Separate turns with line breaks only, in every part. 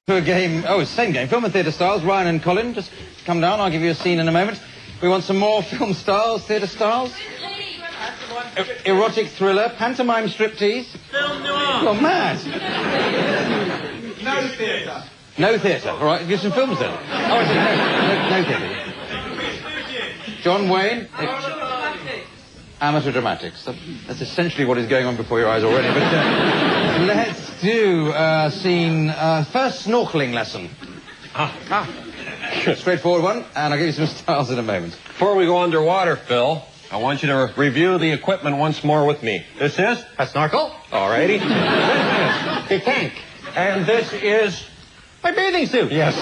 To a game, same game, film and theatre stars. Ryan and Colin, just come down, I'll give you a scene in a moment. We want some more film stars, theatre stars. Erotic thriller, pantomime striptease.
Film noir.
You're mad.
No theatre.
No theatre, all right, give some films then. Oh, I see, no theatre. John Wayne. Amateur dramatics. That's essentially what is going on before your eyes already. But let's do a scene. First snorkeling lesson. Straightforward one, and I'll give you some stars in a moment.
Before we go underwater, Phil, I want you to review the equipment once more with me. This is
a snorkel.
Alrighty.
This is a tank.
And this is
my bathing suit.
Yes.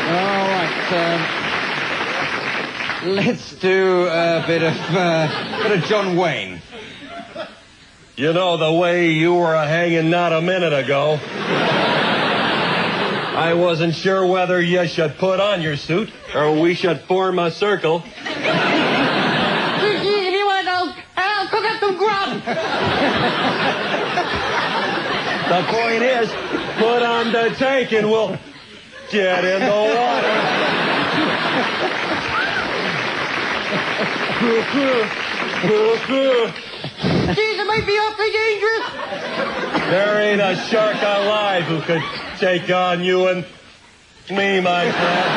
All right. Let's do a bit of John Wayne.
You know, the way you were hanging not a minute ago, I wasn't sure whether you should put on your suit or we should form a circle.
If you want, I'll cook up some grub.
The point is, put on the tank and we'll get in the water.
Geez, it might be awfully dangerous.
There ain't a shark alive who could take on you and me, my friend.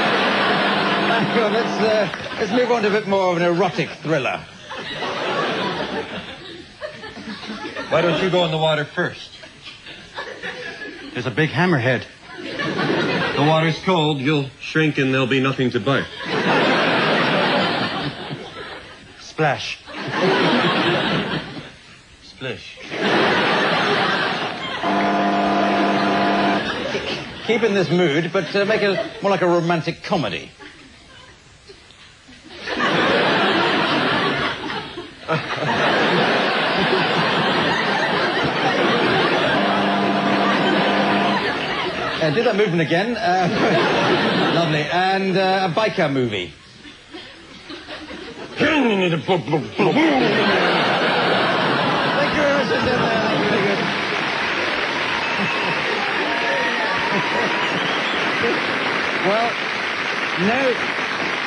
Hang on, let's move on to a bit more of an erotic thriller.
Why don't you go in the water first?
There's a big hammerhead.
The water's cold, you'll shrink and there'll be nothing to bite.
Splash.
Splish.
Keep in this mood, but make it more like a romantic comedy. Do that movement again. Lovely. And a biker movie. Thank you very much. Very good. Well,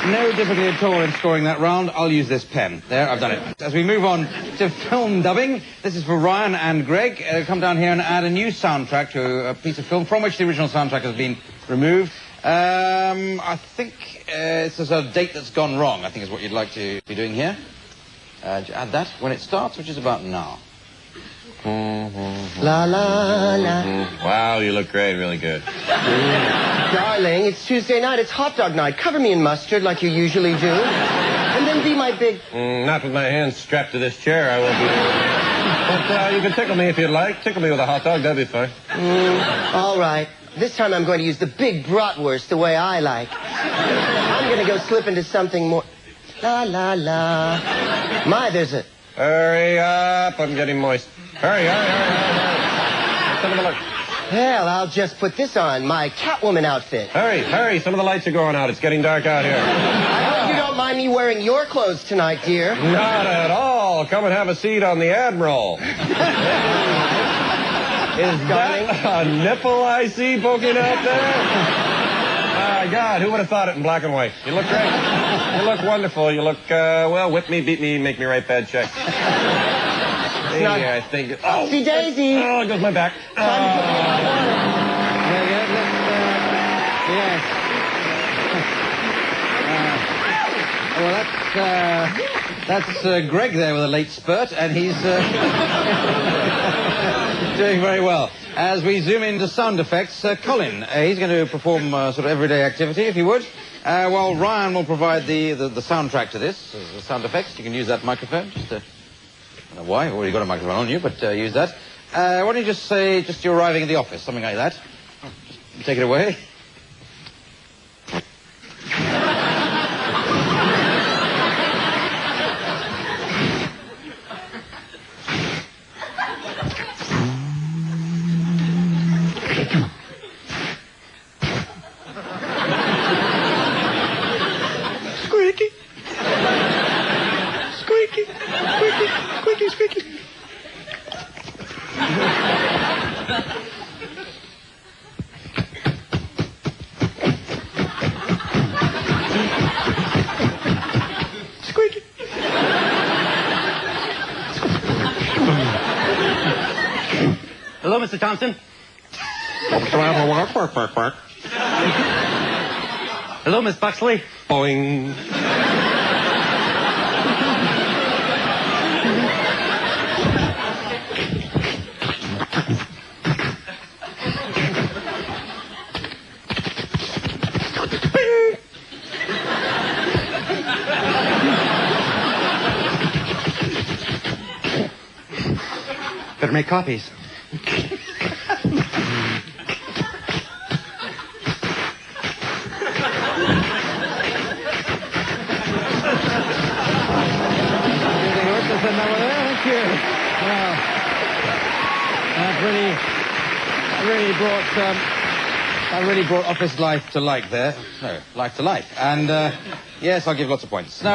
no difficulty at all in scoring that round. I'll use this pen. There, I've done it. As we move on to film dubbing, this is for Ryan and Greg. Come down here and add a new soundtrack to a piece of film from which the original soundtrack has been removed. I think it's a date that's gone wrong, I think is what you'd like to be doing here. Add that when it starts, which is about now.
La, la, la.
Wow, you look great, really good.
Darling, it's Tuesday night, it's hot dog night. Cover me in mustard like you usually do. And then be my big...
Not with my hands strapped to this chair, I will be... But you can tickle me if you'd like. Tickle me with a hot dog, that'd be fine.
All right. This time I'm going to use the big bratwurst the way I like. I'm going to go slip into something more... La, la, la. My, there's a...
Hurry up, I'm getting moist. Hurry. Some of the lights.
Hell, I'll just put this on, my Catwoman outfit.
Hurry, some of the lights are going out. It's getting dark out here.
I hope you don't mind me wearing your clothes tonight, dear.
Not at all. Come and have a seat on the Admiral. Is that a nipple I see poking out there? My God, who would have thought it in black and white? You look great. You look wonderful. You look, whip me, beat me, make me write bad checks. I think... Oh,
Upsy daisy.
Oh, it goes my back.
Time to put me in my water.
Yes. That's Greg there with a late spurt, and he's doing very well. As we zoom into sound effects, Colin, he's going to perform sort of everyday activity, if you would, while Ryan will provide the soundtrack to this, the sound effects. You can use that microphone, just to... I don't know why, I've already got a microphone on you, but use that. Why don't you just say, you're arriving at the office, something like that. Just take it away.
Squeaky. Squeaky. Squeaky. Squeaky. Squeaky.
Squeak. Hello, Mr. Thompson. Hello, Miss Buxley.
Boing.
Better make copies. Thank you. Well, that really brought office life to like there. No, life to life. And yes, I'll give lots of points. Now.